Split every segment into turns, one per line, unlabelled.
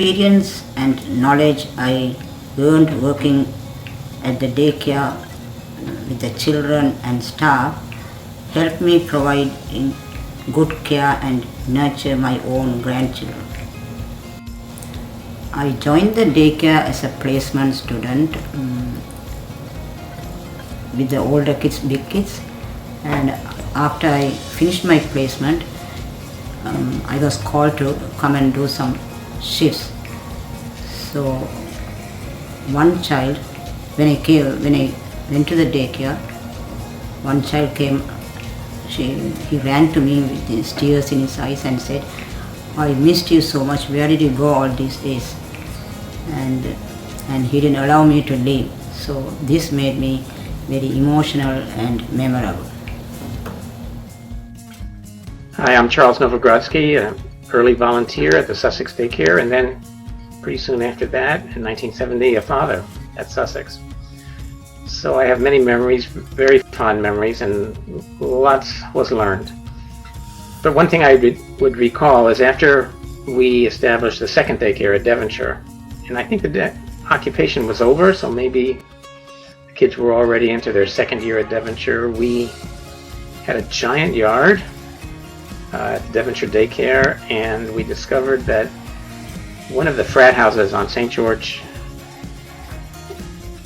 experience and knowledge I earned working at the daycare with the children and staff helped me provide good care and nurture my own grandchildren. I joined the daycare as a placement student with the older kids, big kids, and after I finished my placement, I was called to come and do some shifts. So one child, when I went to the daycare, one child came. He ran to me with his tears in his eyes and said, "I missed you so much. Where did you go all these days?" And he didn't allow me to leave. So this made me very emotional and memorable.
Hi, I'm Charles Novogrodsky, an early volunteer at the Sussex Daycare, and then pretty soon after that, in 1970, a father at Sussex. So I have many memories, very fond memories, and lots was learned. But one thing I would recall is after we established the second daycare at Devonshire, and I think the occupation was over, so maybe the kids were already into their second year at Devonshire. We had a giant yard at the Devonshire Daycare, and we discovered that one of the frat houses on St. George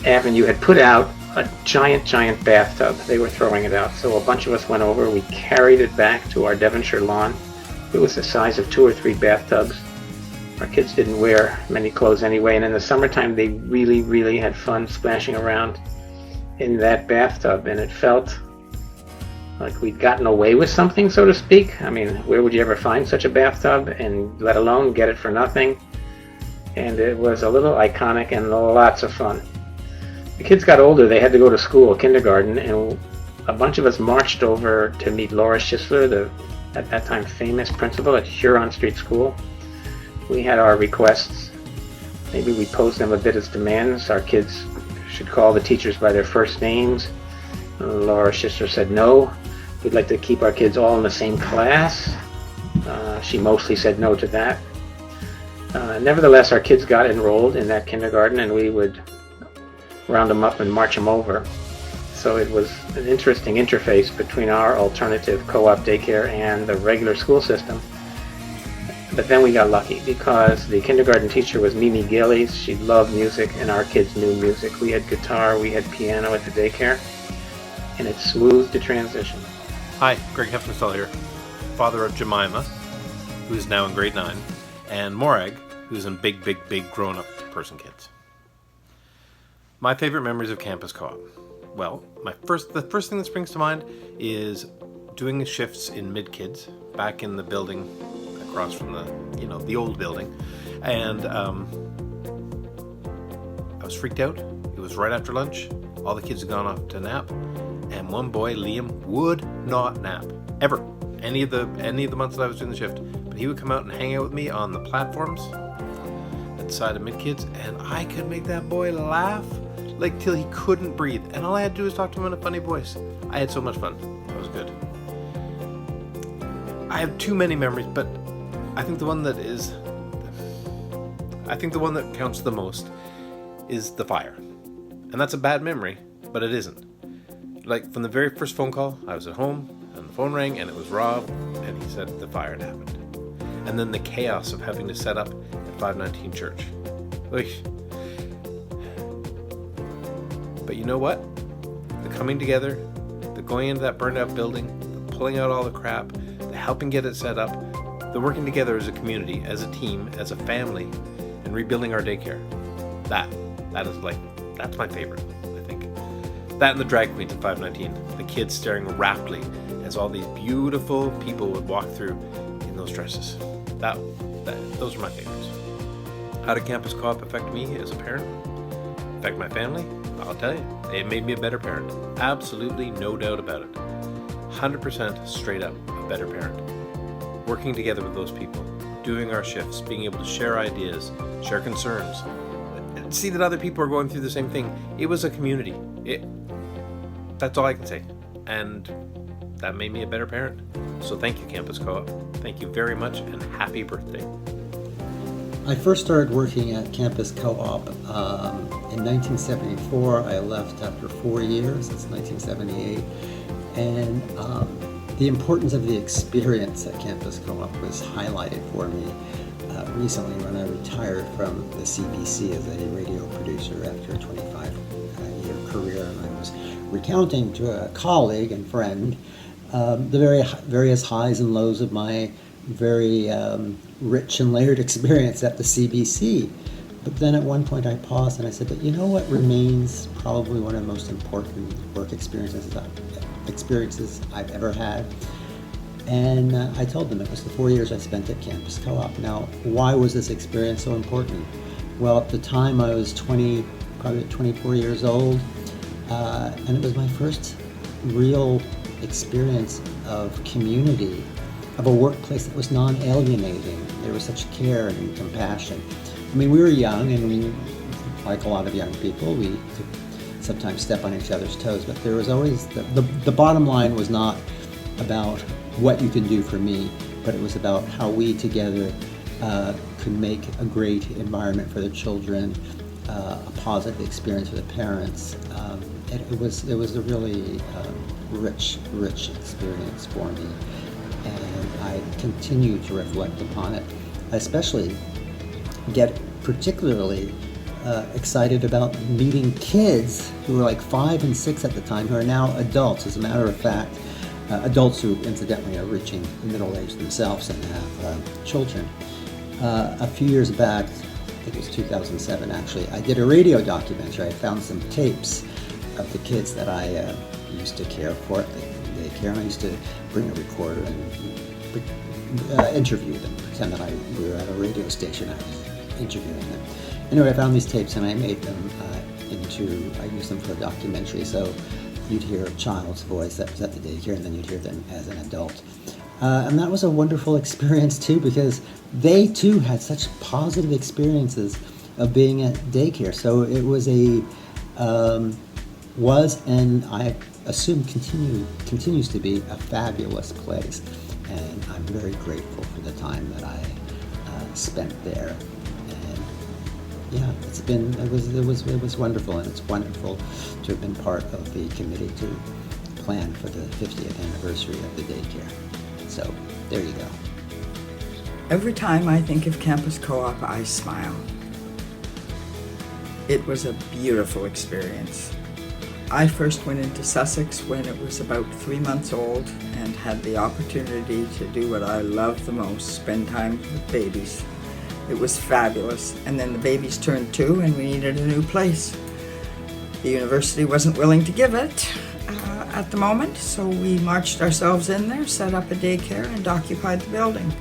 Avenue had put out a giant bathtub. They were throwing it out, so a bunch of us went over. We carried it back to our Devonshire lawn. It was the size of 2 or 3 bathtubs. Our kids didn't wear many clothes anyway, and in the summertime they really had fun splashing around in that bathtub, and it felt like we'd gotten away with something, so to speak. I mean, where would you ever find such a bathtub, and let alone get it for nothing? And it was a little iconic and lots of fun. The kids got older, they had to go to school, kindergarten, and a bunch of us marched over to meet Laura Schisler, the at that time famous principal at Huron Street School. We had our requests. Maybe we posed them a bit as demands. Our kids should call the teachers by their first names. Laura Schisler said no. We'd like to keep our kids all in the same class. She mostly said no to that. Nevertheless, our kids got enrolled in that kindergarten, and we would round them up and march them over. So it was an interesting interface between our alternative co-op daycare and the regular school system. But then we got lucky because the kindergarten teacher was Mimi Gillies. She loved music, and our kids knew music. We had guitar, we had piano at the daycare, and it smoothed the transition.
Hi, Greg Hefnestall here, father of Jemima, who's now in grade 9, and Morag, who's in big grown-up person kids. My favorite memories of campus co-op. Well, the first thing that springs to mind is doing the shifts in mid-kids back in the building across from the old building. And I was freaked out. It was right after lunch. All the kids had gone off to nap. And one boy, Liam, would not nap. Ever. Any of the months that I was doing the shift. But he would come out and hang out with me on the platforms at the side of mid-kids. And I could make that boy laugh like till he couldn't breathe, and all I had to do was talk to him in a funny voice. I had so much fun. That was good. I have too many memories, but I think the one that counts the most is the fire. And that's a bad memory, but it isn't. Like from the very first phone call, I was at home and the phone rang and it was Rob, and he said the fire had happened. And then the chaos of having to set up at 519 Church. But you know what? The coming together, the going into that burned out building, the pulling out all the crap, the helping get it set up, the working together as a community, as a team, as a family, and rebuilding our daycare. That's my favorite, I think. That and the drag queens at 519, the kids staring raptly as all these beautiful people would walk through in those dresses. Those are my favorites. How did campus co-op affect me as a parent? Affect my family? I'll tell you, it made me a better parent. Absolutely no doubt about it. 100% straight up a better parent. Working together with those people, doing our shifts, being able to share ideas, share concerns, see that other people are going through the same thing. It was a community. That's all I can say. And that made me a better parent. So thank you, Campus Co-op. Thank you very much, and happy birthday.
I first started working at Campus Co-op in 1974. I left after 4 years, it's 1978. And the importance of the experience at Campus Co-op was highlighted for me recently when I retired from the CBC as a radio producer after a 25-year career. And I was recounting to a colleague and friend the various highs and lows of my very rich and layered experience at the CBC. But then at one point I paused and I said, but you know what remains probably one of the most important work experiences I've ever had? And I told them it was the 4 years I spent at Campus Co-op. Now, why was this experience so important? Well, at the time I was probably 24 years old, and it was my first real experience of community, of a workplace that was non-alienating. There was such care and compassion. I mean, we were young, and we, like a lot of young people, we could sometimes step on each other's toes, but there was always, the bottom line was not about what you can do for me, but it was about how we together could make a great environment for the children, a positive experience for the parents. It was a really rich experience for me, and I continue to reflect upon it. I especially get particularly excited about meeting kids who were like 5 and 6 at the time, who are now adults. As a matter of fact, adults who incidentally are reaching middle age themselves and have children. A few years back, I think it was 2007 actually, I did a radio documentary. I found some tapes of the kids that I used to care for at the daycare, and I used to bring a recorder and interview them, pretend that we were at a radio station. I was interviewing them. Anyway, I found these tapes and I made them I used them for a documentary, so you'd hear a child's voice that was at the daycare, and then you'd hear them as an adult. And that was a wonderful experience too, because they too had such positive experiences of being at daycare. So it was and I assume continues to be a fabulous place. And I'm very grateful for the time that I spent there. And yeah, it was wonderful, and it's wonderful to have been part of the committee to plan for the 50th anniversary of the daycare. So there you go.
Every time I think of Campus Co-op, I smile. It was a beautiful experience. I first went into Sussex when it was about 3 months old and had the opportunity to do what I love the most, spend time with babies. It was fabulous. And then the babies turned 2 and we needed a new place. The university wasn't willing to give it at the moment, so we marched ourselves in there, set up a daycare, and occupied the building.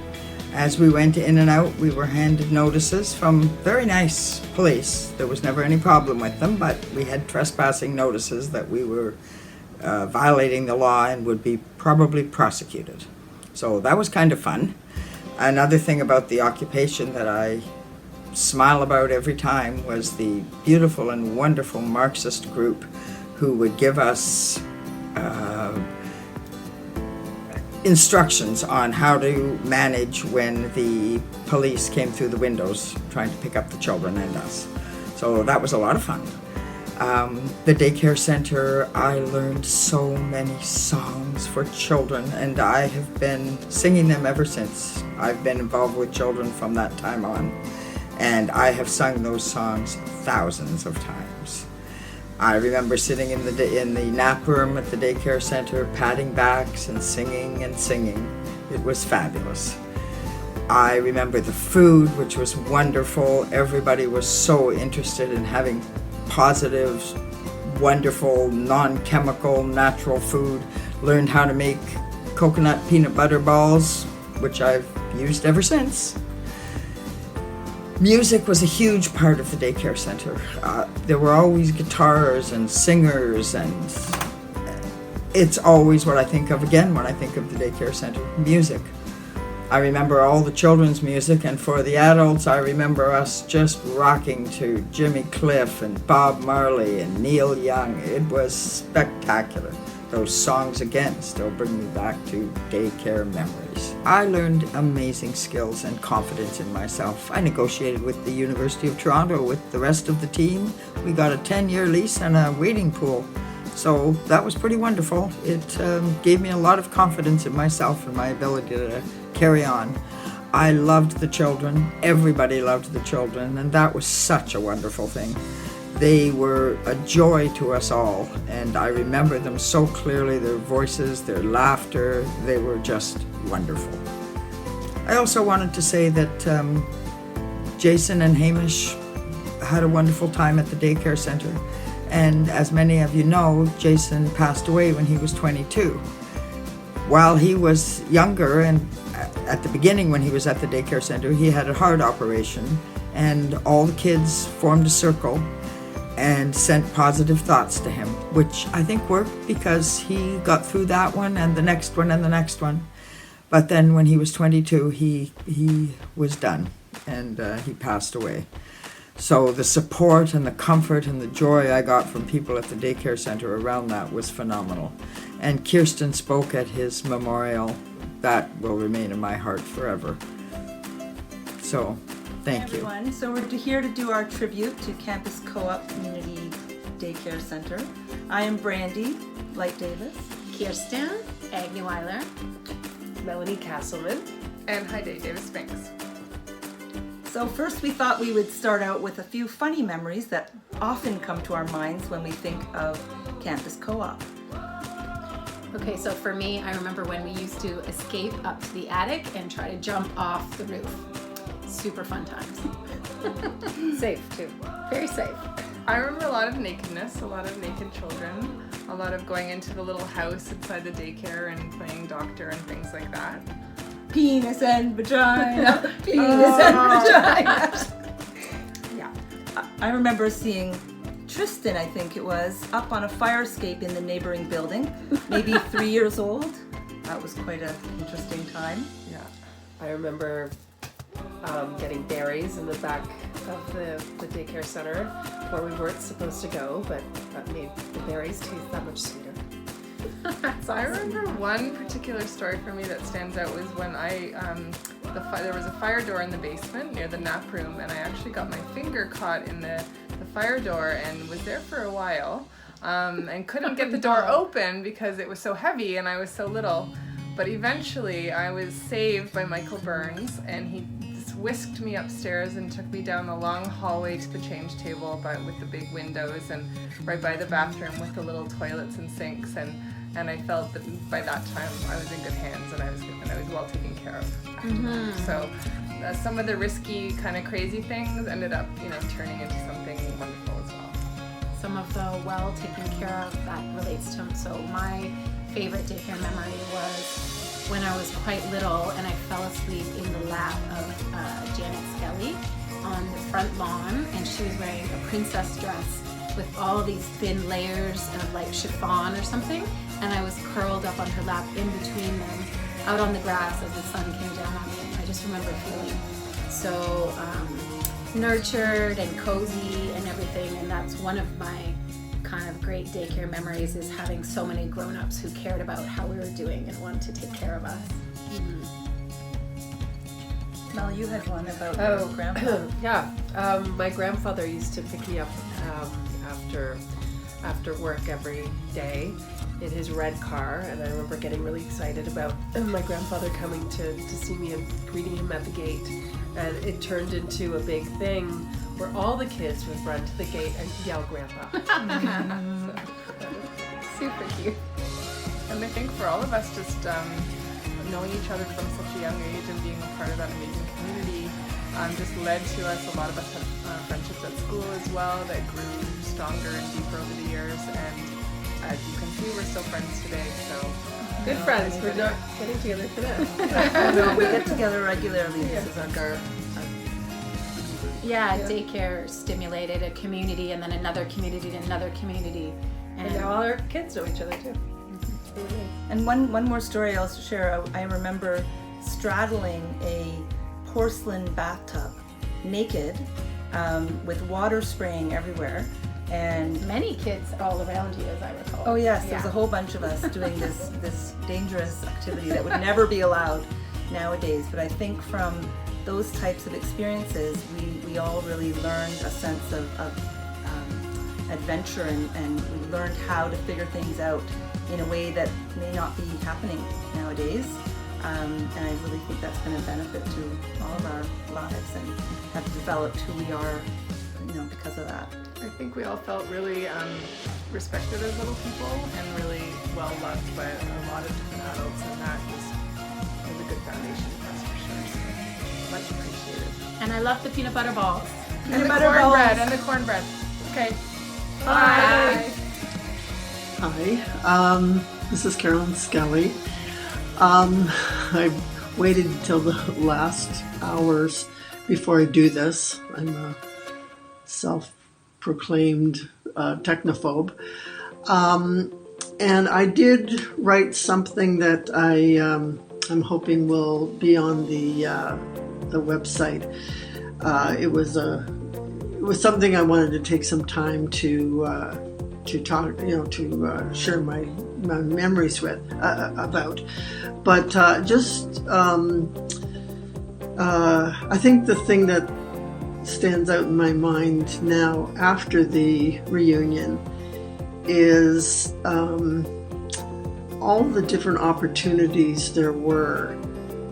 As we went in and out, we were handed notices from very nice police. There was never any problem with them, but we had trespassing notices that we were violating the law and would be probably prosecuted. So that was kind of fun. Another thing about the occupation that I smile about every time was the beautiful and wonderful Marxist group who would give us instructions on how to manage when the police came through the windows trying to pick up the children and us. So that was a lot of fun. The daycare center, I learned so many songs for children, and I have been singing them ever since. I've been involved with children from that time on, and I have sung those songs thousands of times. I remember sitting in the nap room at the daycare center, patting backs and singing and singing. It was fabulous. I remember the food, which was wonderful. Everybody was so interested in having positive, wonderful, non-chemical, natural food. Learned how to make coconut peanut butter balls, which I've used ever since. Music was a huge part of the daycare center. There were always guitars and singers, and it's always what I think of again when I think of the daycare center, music. I remember all the children's music, and for the adults, I remember us just rocking to Jimmy Cliff and Bob Marley and Neil Young. It was spectacular. Those songs again still bring me back to daycare memories. I learned amazing skills and confidence in myself. I negotiated with the University of Toronto with the rest of the team. We got a 10-year lease and a wading pool. So that was pretty wonderful. It gave me a lot of confidence in myself and my ability to carry on. I loved the children. Everybody loved the children, and that was such a wonderful thing. They were a joy to us all, and I remember them so clearly, their voices, their laughter, they were just wonderful. I also wanted to say that Jason and Hamish had a wonderful time at the daycare center, and as many of you know, Jason passed away when he was 22. While he was younger, and at the beginning when he was at the daycare center, he had a heart operation, and all the kids formed a circle and sent positive thoughts to him, which I think worked because he got through that one and the next one and the next one. But then when he was 22, he was done, and he passed away. So the support and the comfort and the joy I got from people at the daycare center around that was phenomenal. And Kirsten spoke at his memorial. That will remain in my heart forever. So, thank you.
Everyone, so we're here to do our tribute to Campus Co-op Community Daycare Center. I am Brandy Light Davis,
Kirsten Agnew-Weiler,
Melanie Castleman, and Heidi Davis-Spinks.
So first we thought we would start out with a few funny memories that often come to our minds when we think of Campus Co-op.
Okay, so for me, I remember when we used to escape up to the attic and try to jump off the roof. Super fun times.
Safe too.
Very safe.
I remember a lot of nakedness, a lot of naked children, a lot of going into the little house inside the daycare and playing doctor and things like that.
Penis and vagina, penis and vagina. Yeah, I remember seeing Tristan, I think it was, up on a fire escape in the neighboring building, maybe 3 years old. That was quite an interesting time.
Yeah, I remember getting berries in the back of the daycare center where we weren't supposed to go, but that made the berries taste that much sweeter. So I remember one particular story for me that stands out was when there was a fire door in the basement near the nap room, and I actually got my finger caught in the fire door and was there for a while and couldn't get the door open because it was so heavy and I was so little. But eventually I was saved by Michael Burns, and he just whisked me upstairs and took me down the long hallway to the change table with the big windows and right by the bathroom with the little toilets and sinks, and I felt that by that time I was in good hands and I was well taken care of afterwards. Mm-hmm. So some of the risky kind of crazy things ended up turning into something wonderful as well.
Some of the well taken care of that relates to him. So my favorite daycare memory was when I was quite little and I fell asleep in the lap of Janet Skelly on the front lawn, and she was wearing a princess dress with all these thin layers of like chiffon or something, and I was curled up on her lap in between them out on the grass as the sun came down on me. And I just remember feeling so nurtured and cozy and everything, and that's one of my kind of great daycare memories, is having so many grown-ups who cared about how we were doing and wanted to take care of us. Mm-hmm.
Mel, you had one about your grandpa.
Yeah, my grandfather used to pick me up after work every day in his red car, and I remember getting really excited about my grandfather coming to see me and greeting him at the gate, and it turned into a big thing where all the kids would run to the gate and yell "Grandpa."
Super cute.
And I think for all of us, just knowing each other from such a young age and being a part of that amazing community just led to us. A lot of us had friendships at school as well that grew stronger and deeper over the years, and as you can see, we're still friends today. So
good friends. We're not getting together for that.
No, we get together regularly.
Yeah.
This is our
Yeah, daycare stimulated a community, and then another community to another community.
And now all our kids know each other too.
And one more story I'll share. I remember straddling a porcelain bathtub, naked, with water spraying everywhere. And
many kids all around you, as I recall.
oh yes, there was a whole bunch of us doing this dangerous activity that would never be allowed nowadays. But I think from those types of experiences, we all really learned a sense of adventure, and we learned how to figure things out in a way that may not be happening nowadays. And I really think that's been a benefit to all of our lives, and have developed who we are, because of that.
I think we all felt really respected as little people and really well loved by a lot of different adults, and that was a good foundation for us for sure. So much appreciated.
And I love the peanut butter balls.
And the cornbread. And the cornbread. Okay. Bye.
Hi, this is Carolyn Skelly. I waited until the last hours before I do this. I'm a self-proclaimed technophobe. And I did write something that I'm hoping will be on the website. It was something I wanted to take some time to talk, to share my memories about. But I think the thing that stands out in my mind now after the reunion is all the different opportunities there were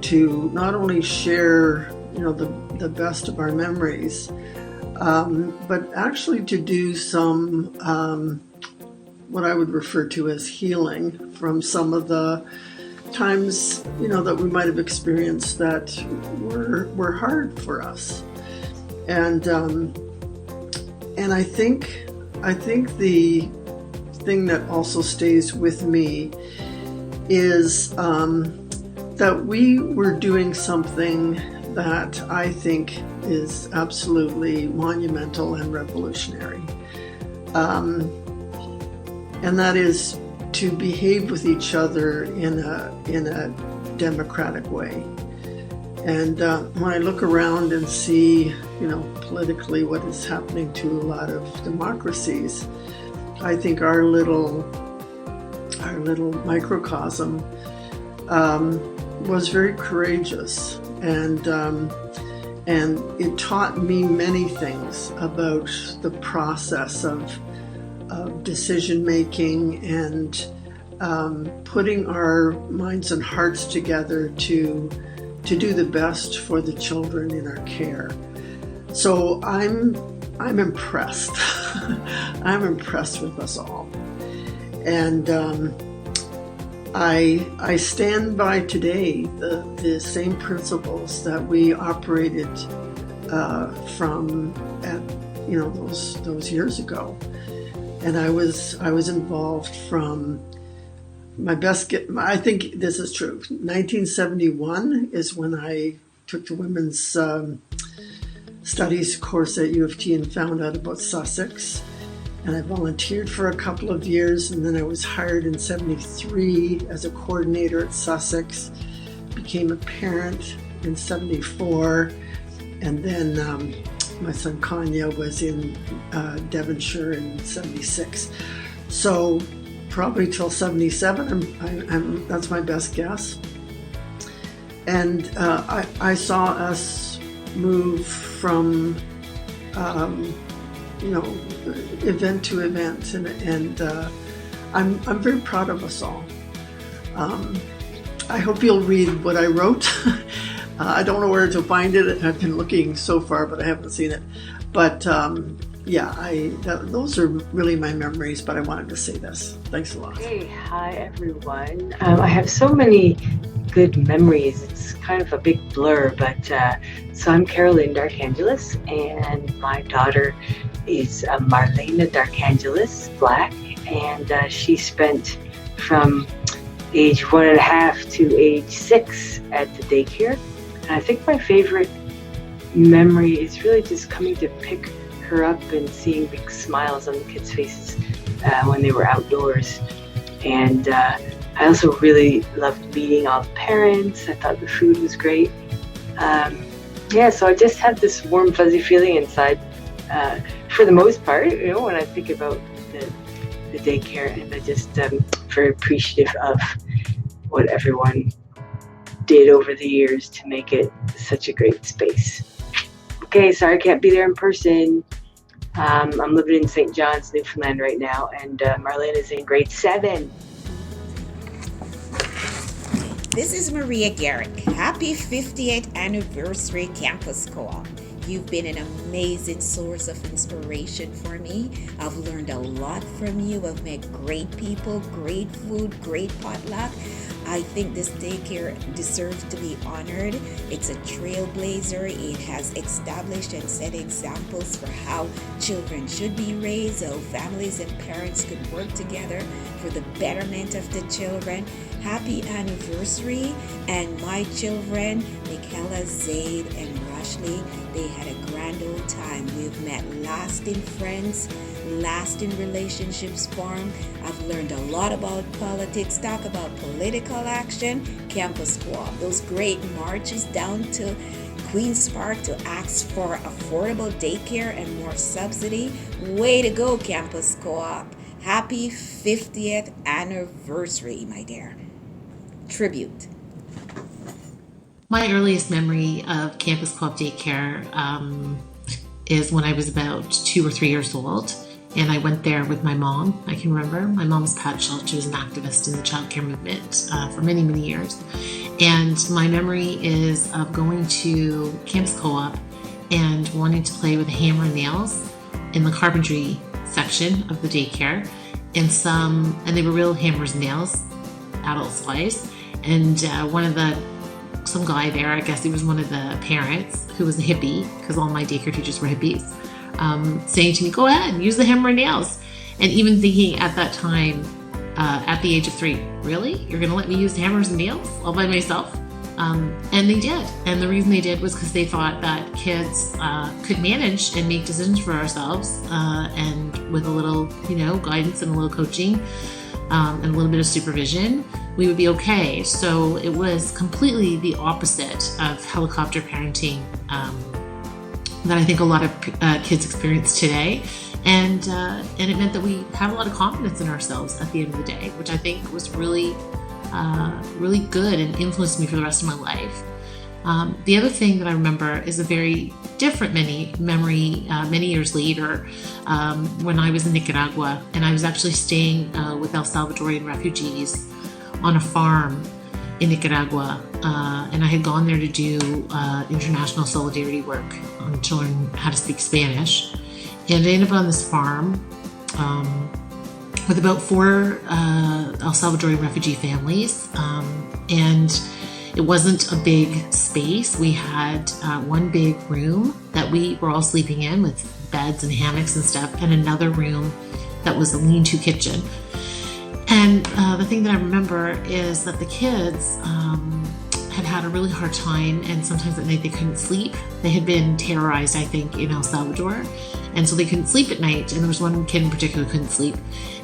to not only share, the best of our memories, but actually to do some what I would refer to as healing from some of the times, that we might have experienced that were hard for us. And I think the thing that also stays with me is that we were doing something that I think is absolutely monumental and revolutionary. And that is to behave with each other in a democratic way. And when I look around and see, politically what is happening to a lot of democracies, I think our little microcosm was very courageous, and it taught me many things about the process of decision making and putting our minds and hearts together to do the best for the children in our care. So I'm impressed. I'm impressed with us all, and I stand by today the same principles that we operated from at those years ago. And I was involved from my best. I think this is true. 1971 is when I took the women's studies course at U of T and found out about Sussex. And I volunteered for a couple of years, and then I was hired in 73 as a coordinator at Sussex, became a parent in 74, and then my son Kanya was in Devonshire in 76. So probably till 77, I'm that's my best guess. And I saw us move from event to event, and I'm very proud of us all. I hope you'll read what I wrote. I don't know where to find it. I've been looking so far, but I haven't seen it. But those are really my memories, but I wanted to say this. Thanks a lot.
Hey, hi everyone. I have so many good memories. It's kind of a big blur, but so I'm Carolyn Darkangelis, and my daughter is Marlena Darkangelis, Black, and she spent from age 1.5 to age 6 at the daycare. And I think my favorite memory is really just coming to pick her up and seeing big smiles on the kids' faces when they were outdoors. And I also really loved meeting all the parents. I thought the food was great. So I just have this warm, fuzzy feeling inside for the most part, when I think about the daycare, and I just very appreciative of what everyone did over the years to make it such a great space. Okay, sorry I can't be there in person. I'm living in St. John's, Newfoundland right now, and Marlene is in grade 7.
This is Maria Garrick. Happy 50th anniversary Campus Co-op. You've been an amazing source of inspiration for me. I've learned a lot from you. I've met great people, great food, great potluck. I think this daycare deserves to be honored. It's a trailblazer. It has established and set examples for how children should be raised, how families and parents could work together for the betterment of the children. Happy anniversary. And my children, Michaela, Zaid, and Rashley, they had a grand old time. We've met lasting friends, lasting relationships formed. I've learned a lot about politics, talk about political action, Campus Co-op, those great marches down to Queen's Park to ask for affordable daycare and more subsidy. Way to go, Campus Co-op. Happy 50th anniversary, my dear. Tribute.
My earliest memory of Campus Co-op Daycare is when I was about 2 or 3 years old, and I went there with my mom. I can remember my mom's Pat Schultz. She was an activist in the childcare movement for many, many years. And my memory is of going to Campus Co-op and wanting to play with hammer and nails in the carpentry section of the daycare, and they were real hammers and nails, adult size. And some guy there, I guess he was one of the parents, who was a hippie, because all my daycare teachers were hippies, saying to me, go ahead, use the hammer and nails. And even thinking at that time, at the age of 3, really? You're going to let me use hammers and nails all by myself? And they did. And the reason they did was because they thought that kids could manage and make decisions for ourselves, and with a little, guidance and a little coaching, and a little bit of supervision, we would be okay. So it was completely the opposite of helicopter parenting that I think a lot of kids experience today. And it meant that we had a lot of confidence in ourselves at the end of the day, which I think was really good and influenced me for the rest of my life. The other thing that I remember is a very different memory many years later, when I was in Nicaragua, and I was actually staying with El Salvadorian refugees on a farm in Nicaragua, and I had gone there to do international solidarity work to learn how to speak Spanish. And I ended up on this farm with about 4 El Salvadorian refugee families, and it wasn't a big space. We had one big room that we were all sleeping in with beds and hammocks and stuff, and another room that was a lean-to kitchen. And the thing that I remember is that the kids had a really hard time, and sometimes at night they couldn't sleep. They had been terrorized, I think, in El Salvador, and so they couldn't sleep at night. And there was one kid in particular who couldn't sleep,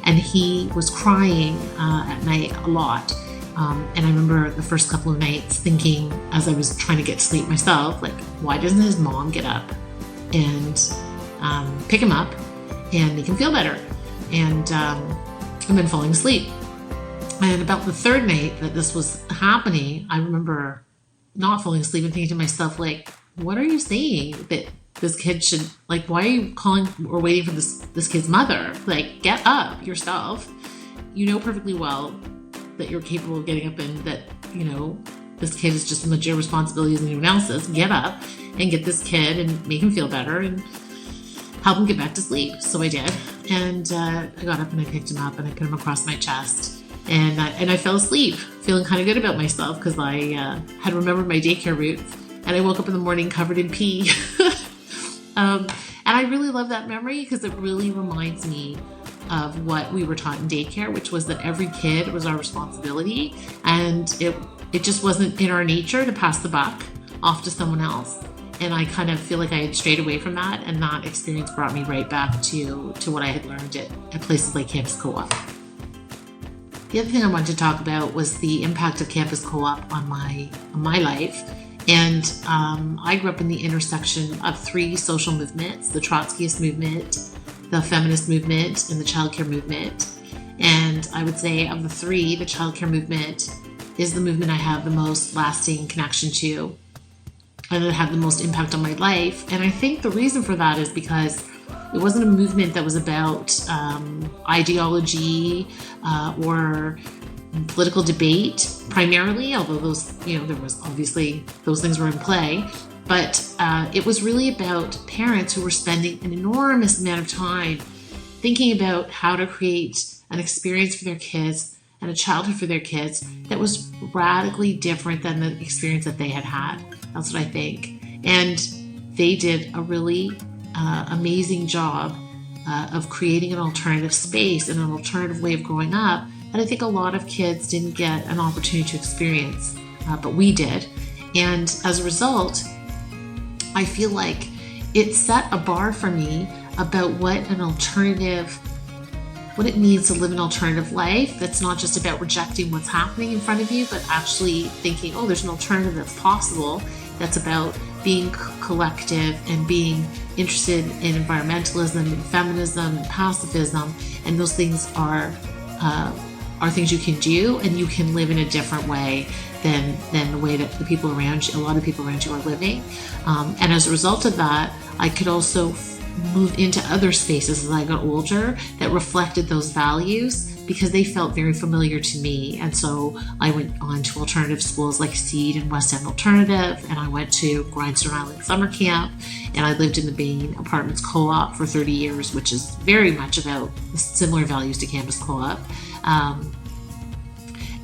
and he was crying at night a lot. And I remember the first couple of nights thinking, as I was trying to get to sleep myself, like, why doesn't his mom get up and pick him up and make him feel better? And then falling asleep. And about the third night that this was happening, I remember not falling asleep and thinking to myself, like, what are you saying that this kid should, like, why are you calling or waiting for this kid's mother? Like, get up yourself. You know perfectly well that you're capable of getting up, and that, this kid is just as much your responsibility as anyone else's. Get up and get this kid and make him feel better and help him get back to sleep. So I did. And I got up and I picked him up and I put him across my chest. And I fell asleep, feeling kind of good about myself, because I had remembered my daycare route. And I woke up in the morning covered in pee. And I really love that memory, because it really reminds me of what we were taught in daycare, which was that every kid was our responsibility, and it just wasn't in our nature to pass the buck off to someone else. And I kind of feel like I had strayed away from that, and that experience brought me right back to what I had learned at places like Campus Co-op. The other thing I wanted to talk about was the impact of Campus Co-op on my life. And I grew up in the intersection of 3 social movements: the Trotskyist movement, the feminist movement, and the childcare movement. And I would say of the 3, the childcare movement is the movement I have the most lasting connection to and that had the most impact on my life. And I think the reason for that is because it wasn't a movement that was about ideology or political debate primarily, although those, there was obviously those things were in play. But it was really about parents who were spending an enormous amount of time thinking about how to create an experience for their kids and a childhood for their kids that was radically different than the experience that they had had. That's what I think. And they did a really amazing job of creating an alternative space and an alternative way of growing up that I think a lot of kids didn't get an opportunity to experience, but we did. And as a result, I feel like it set a bar for me about what it means to live an alternative life that's not just about rejecting what's happening in front of you, but actually thinking, oh, there's an alternative that's possible, that's about being collective and being interested in environmentalism and feminism and pacifism, and those things are things you can do, and you can live in a different way than the way that the people around you, a lot of people around you, are living. And as a result of that, I could also move into other spaces as I got older that reflected those values because they felt very familiar to me. And so I went on to alternative schools like Seed and West End Alternative, and I went to Grindstone Island Summer Camp, and I lived in the Bain Apartments Co-op for 30 years, which is very much about similar values to Campus Co-op. And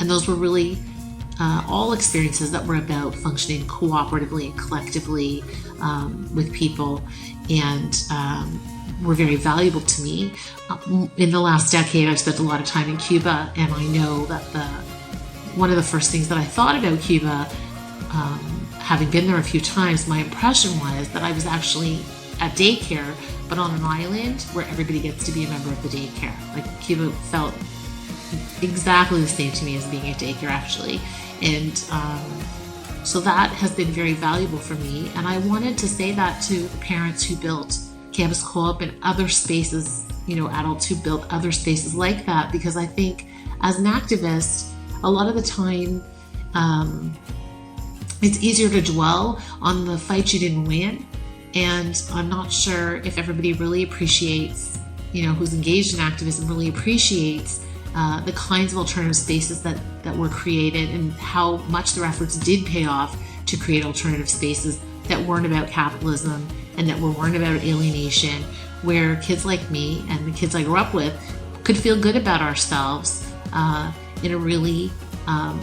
those were really all experiences that were about functioning cooperatively and collectively with people, and were very valuable to me. In the last decade, I've spent a lot of time in Cuba, and I know that one of the first things that I thought about Cuba, having been there a few times, my impression was that I was actually at daycare, but on an island where everybody gets to be a member of the daycare. Like, Cuba felt exactly the same to me as being at daycare, actually. And so that has been very valuable for me. And I wanted to say that to the parents who built Campus Co-op and other spaces, adults who built other spaces like that, because I think as an activist, a lot of the time, it's easier to dwell on the fight you didn't win. And I'm not sure if everybody really appreciates, who's engaged in activism really appreciates the kinds of alternative spaces that were created and how much their efforts did pay off to create alternative spaces that weren't about capitalism and that weren't about alienation, where kids like me and the kids I grew up with could feel good about ourselves in a really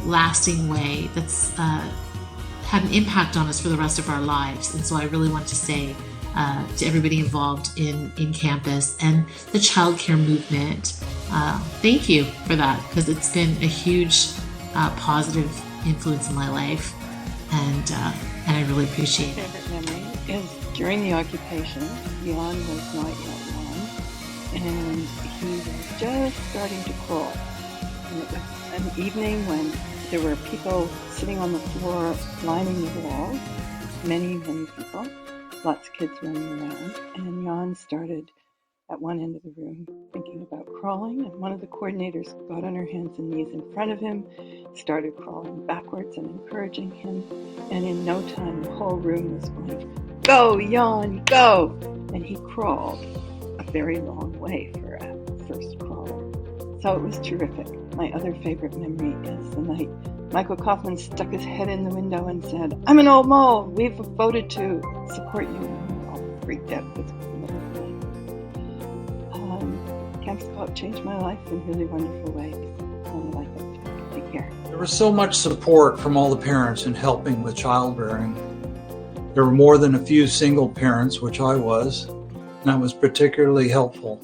lasting way that's had an impact on us for the rest of our lives. And so I really want to say to everybody involved in campus and the childcare movement, thank you for that, because it's been a huge positive influence in my life, and I really appreciate it.
Favorite memory is during the occupation. Jan was not yet 1, and he was just starting to crawl. And it was an evening when there were people sitting on the floor lining the walls, many people, lots of kids running around, and Jan started at one end of the room thinking about crawling, and one of the coordinators got on her hands and knees in front of him, started crawling backwards and encouraging him, and in no time the whole room was going, "Go, Jan, go!" And he crawled a very long way for a first crawler. So it was terrific. My other favorite memory is the night Michael Kaufman stuck his head in the window and said, "I'm an old mole. We've voted to support you." And we all freaked out because we were Campus Co-op changed my life in really wonderful ways. And I like it. Take care.
There was so much support from all the parents in helping with childbearing. There were more than a few single parents, which I was, and that was particularly helpful.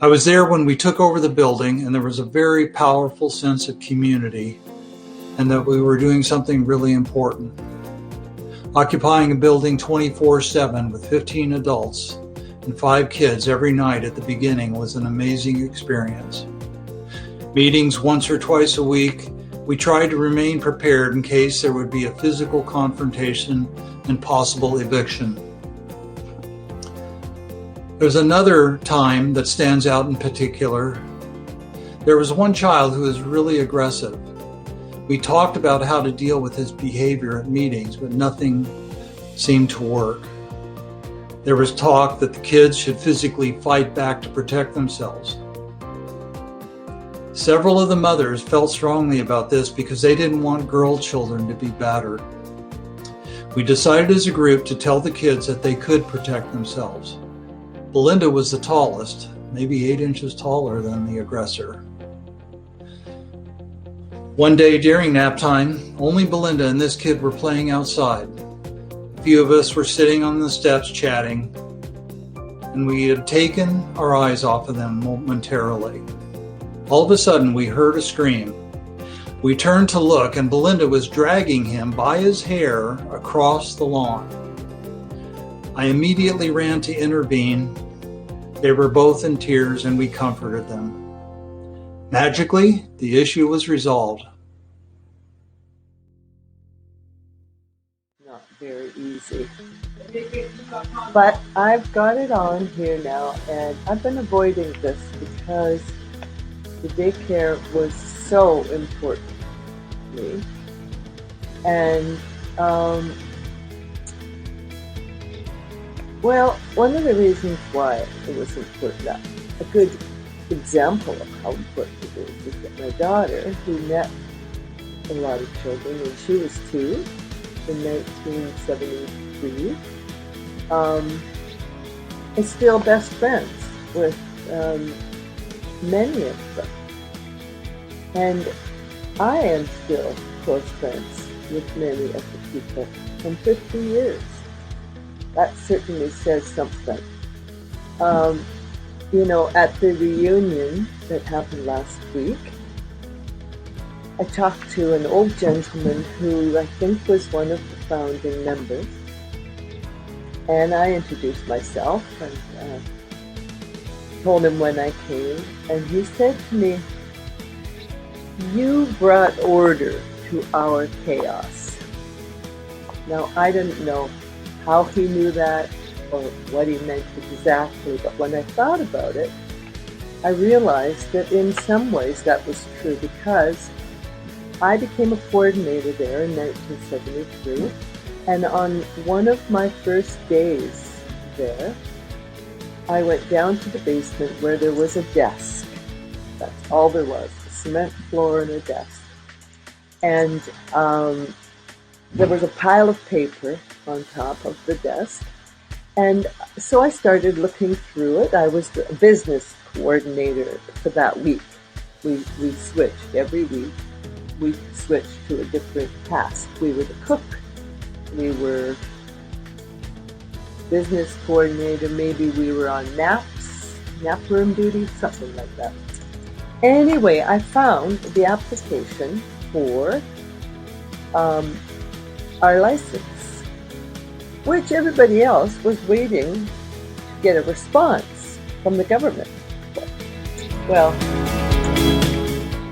I was there when we took over the building, and there was a very powerful sense of community and that we were doing something really important. Occupying a building 24/7 with 15 adults and 5 kids every night at the beginning was an amazing experience. Meetings once or twice a week, we tried to remain prepared in case there would be a physical confrontation and possible eviction. There's another time that stands out in particular. There was one child who was really aggressive. We talked about how to deal with his behavior at meetings, but nothing seemed to work. There was talk that the kids should physically fight back to protect themselves. Several of the mothers felt strongly about this because they didn't want girl children to be battered. We decided as a group to tell the kids that they could protect themselves. Belinda was the tallest, maybe 8 inches taller than the aggressor. One day during nap time, only Belinda and this kid were playing outside. A few of us were sitting on the steps chatting, and we had taken our eyes off of them momentarily. All of a sudden, we heard a scream. We turned to look, and Belinda was dragging him by his hair across the lawn. I immediately ran to intervene. They were both in tears, and we comforted them. Magically, the issue was resolved.
Not very easy. But I've got it on here now, and I've been avoiding this because the daycare was so important to me. And, well, one of the reasons why it was important, a good example of how important it is that my daughter, who met a lot of children when she was 2 in 1973, is still best friends with many of them. And I am still close friends with many of the people from 50 years. That certainly says something. You know, at the reunion that happened last week, I talked to an old gentleman who I think was one of the founding members. And I introduced myself and told him when I came. And he said to me, "You brought order to our chaos." Now, I didn't know how he knew that or what he meant exactly, but when I thought about it, I realized that in some ways that was true because I became a coordinator there in 1973, and on one of my first days there, I went down to the basement where there was a desk. That's all there was, a cement floor and a desk. And there was a pile of paper on top of the desk. And so I started looking through it. I was the business coordinator for that week. We switched every week. We switched to a different task. We were the cook. We were business coordinator. Maybe we were on nap room duty, something like that. Anyway, I found the application for our license, which everybody else was waiting to get a response from the government. Well,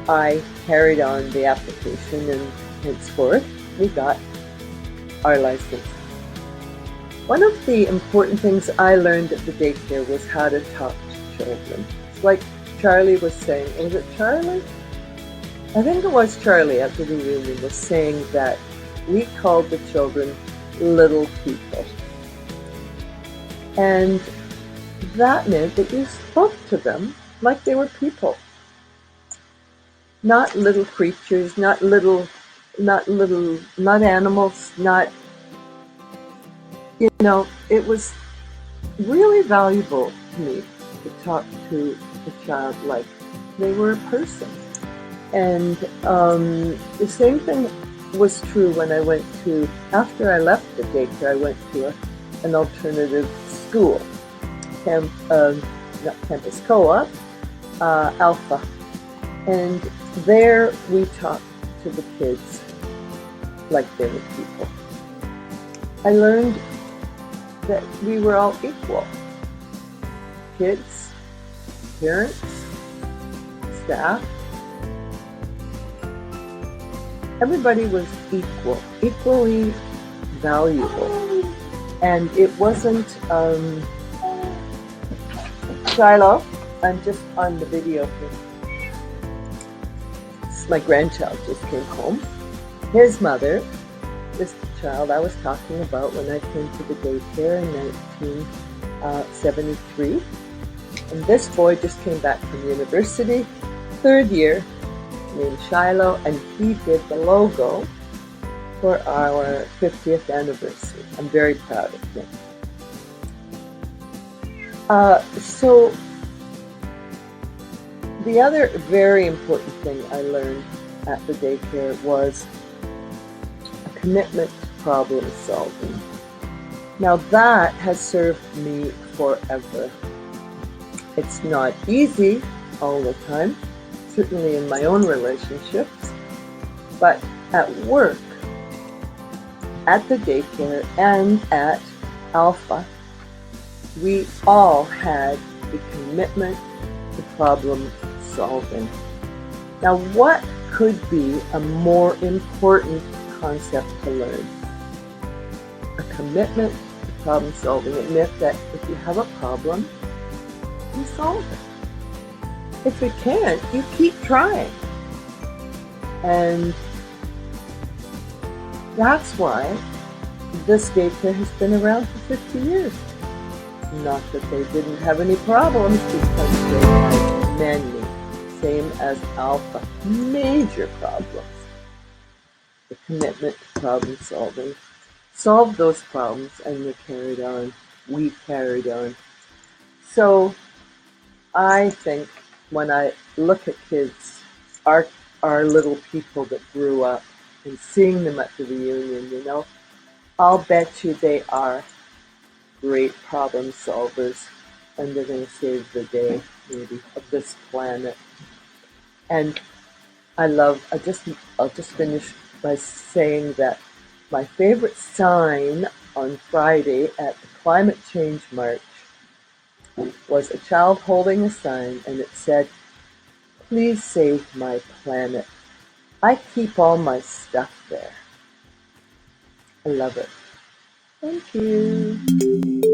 I carried on the application and henceforth we got our license. One of the important things I learned at the daycare was how to talk to children. It's like Charlie was saying, was it Charlie? I think it was Charlie at the reunion was saying that we called the children little people. And that meant that you spoke to them like they were people. Not little creatures, not animals, it was really valuable to me to talk to a child like they were a person. And the same thing was true when I went to, after I left the daycare, I went to an alternative school, not campus co-op, Alpha. And there we talked to the kids like they were people. I learned that we were all equal. Kids, parents, staff. Everybody was equally valuable. And it wasn't, Shiloh, I'm just on the video here. my grandchild just came home. His mother, this child I was talking about when I came to the daycare in 1973. And this boy just came back from university, 3rd year, named Shiloh, and he did the logo for our 50th anniversary. I'm very proud of him. So the other very important thing I learned at the daycare was a commitment to problem solving. Now that has served me forever. It's not easy all the time, certainly in my own relationships, but at work, at the daycare, and at Alpha, we all had the commitment to problem solving. Now, what could be a more important concept to learn? A commitment to problem solving. Admit that if you have a problem, you solve it. If you can't, you keep trying. And that's why this daycare has been around for 50 years. Not that they didn't have any problems, because they had many, same as Alpha, major problems. The commitment to problem solving. Solved those problems and they carried on. We carried on. So I think when I look at kids, our little people that grew up, and seeing them at the reunion, you know, I'll bet you they are great problem solvers, and they're going to save the day, maybe, of this planet. And I'll just finish by saying that my favorite sign on Friday at the Climate Change March was a child holding a sign, and it said, "Please save my planet. I keep all my stuff there." I love it. Thank you.